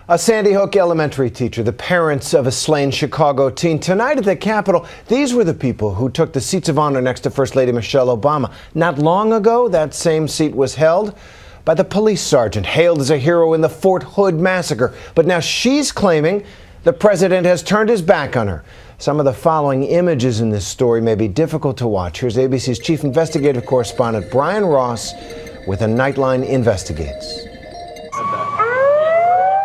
A Sandy Hook elementary teacher, the parents of a slain Chicago teen. Tonight at the Capitol, these were the people who took the seats of honor next to First Lady Michelle Obama. Not long ago, that same seat was held by the police sergeant hailed as a hero in the Fort Hood massacre. But now she's claiming the president has turned his back on her. Some of the following images in this story may be difficult to watch. Here's ABC's chief investigative correspondent Brian Ross with a Nightline Investigates.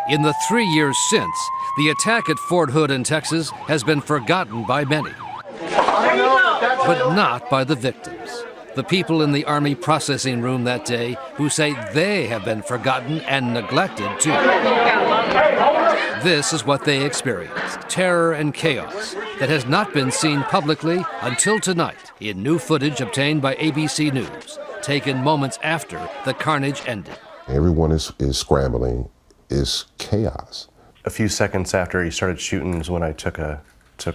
In the 3 years since, the attack at Fort Hood in Texas has been forgotten by many, but not by the victims. The people in the Army processing room that day who say they have been forgotten and neglected too. This is what they experienced, terror and chaos that has not been seen publicly until tonight in new footage obtained by ABC News, taken moments after the carnage ended. Everyone is scrambling. Is chaos. A few seconds after he started shooting is when I took a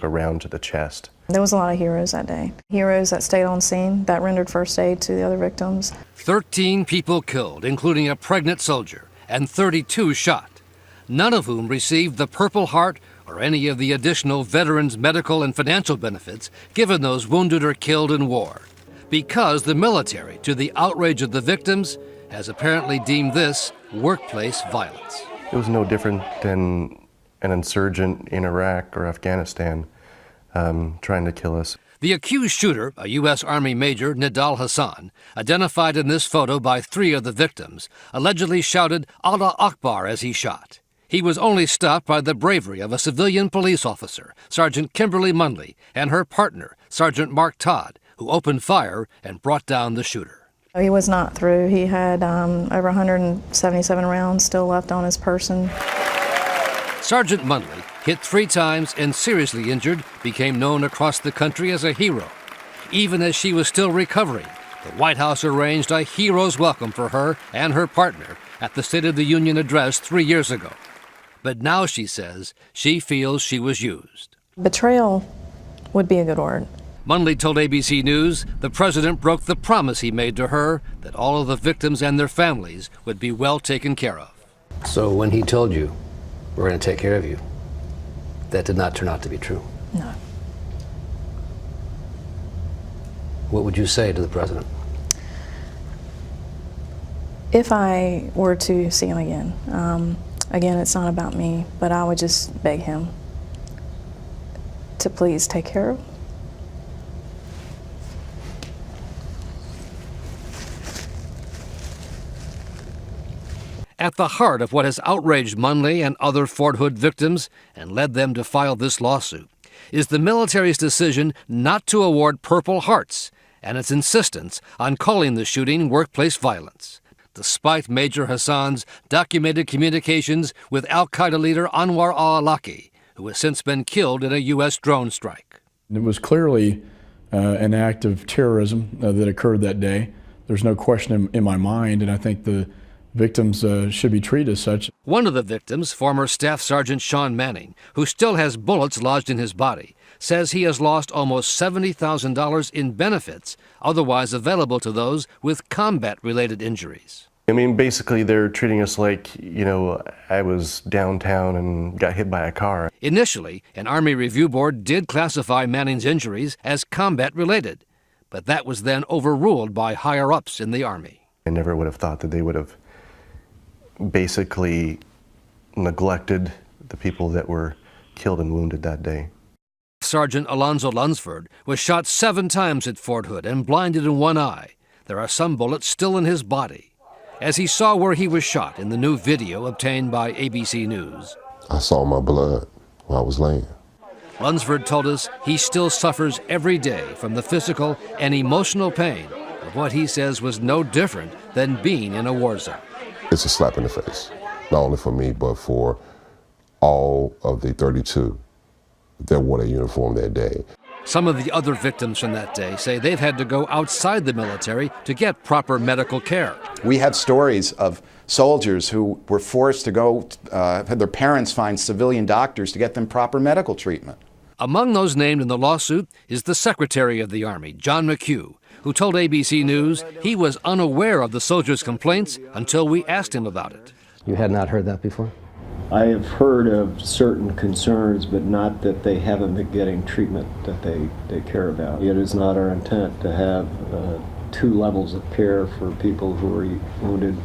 round to the chest. There was a lot of heroes that day. Heroes that stayed on scene, that rendered first aid to the other victims. 13 people killed, including a pregnant soldier, and 32 shot, none of whom received the Purple Heart or any of the additional veterans' medical and financial benefits given those wounded or killed in war. Because the military, to the outrage of the victims, has apparently deemed this workplace violence. It was no different than an insurgent in Iraq or Afghanistan trying to kill us. The accused shooter, a U.S. Army Major, Nidal Hassan, identified in this photo by 3 of the victims, allegedly shouted Allah Akbar as he shot. He was only stopped by the bravery of a civilian police officer, Sergeant Kimberly Munley, and her partner, Sergeant Mark Todd, who opened fire and brought down the shooter. He was not through. He had over 177 rounds still left on his person. Sergeant Munley, hit 3 times and seriously injured, became known across the country as a hero. Even as she was still recovering, the White House arranged a hero's welcome for her and her partner at the State of the Union address 3 years ago. But now she says she feels she was used. Betrayal would be a good word. Munley told ABC News the president broke the promise he made to her that all of the victims and their families would be well taken care of. So when he told you, we're going to take care of you, that did not turn out to be true? No. What would you say to the president? If I were to see him again, again, it's not about me, but I would just beg him to please take care of him. At the heart of what has outraged Munley and other Fort Hood victims and led them to file this lawsuit is the military's decision not to award Purple Hearts and its insistence on calling the shooting workplace violence, despite Major Hassan's documented communications with al-Qaeda leader Anwar al-Awlaki, who has since been killed in a U.S. drone strike. It was clearly an act of terrorism that occurred that day. There's no question in my mind, and I think the victims should be treated as such. One of the victims, former Staff Sergeant Sean Manning, who still has bullets lodged in his body, says he has lost almost $70,000 in benefits otherwise available to those with combat-related injuries. I mean, basically they're treating us like, I was downtown and got hit by a car. Initially, an Army Review Board did classify Manning's injuries as combat-related, but that was then overruled by higher-ups in the Army. I never would have thought that they would have basically neglected the people that were killed and wounded that day. Sergeant Alonzo Lunsford was shot 7 times at Fort Hood and blinded in one eye. There are some bullets still in his body. As he saw where he was shot in the new video obtained by ABC News, I saw my blood while I was laying. Lunsford told us he still suffers every day from the physical and emotional pain of what he says was no different than being in a war zone. It's a slap in the face, not only for me, but for all of the 32 that wore their uniform that day. Some of the other victims from that day say they've had to go outside the military to get proper medical care. We have stories of soldiers who were forced to go, had their parents find civilian doctors to get them proper medical treatment. Among those named in the lawsuit is the Secretary of the Army, John McHugh, who told ABC News he was unaware of the soldiers' complaints until we asked him about it. You had not heard that before? I have heard of certain concerns, but not that they haven't been getting treatment that they care about. It is not our intent to have two levels of care for people who are wounded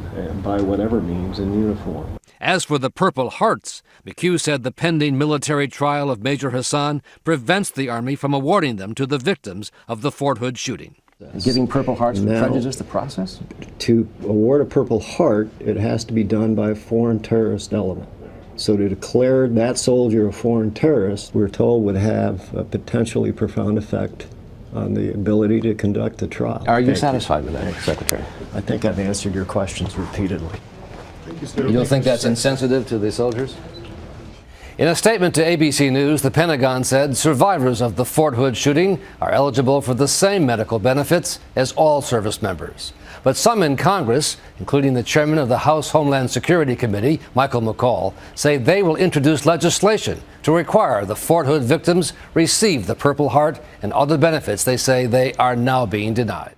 by whatever means in uniform. As for the Purple Hearts, McHugh said the pending military trial of Major Hassan prevents the Army from awarding them to the victims of the Fort Hood shooting. Giving Purple Hearts would Now, prejudice the process? To award a Purple Heart, it has to be done by a foreign terrorist element. So to declare that soldier a foreign terrorist, we're told, would have a potentially profound effect on the ability to conduct the trial. Are you satisfied with that, Secretary? I think I've answered your questions repeatedly. You don't think that's insensitive to the soldiers? In a statement to ABC News, the Pentagon said survivors of the Fort Hood shooting are eligible for the same medical benefits as all service members. But some in Congress, including the chairman of the House Homeland Security Committee, Michael McCall, say they will introduce legislation to require the Fort Hood victims receive the Purple Heart and other benefits they say they are now being denied.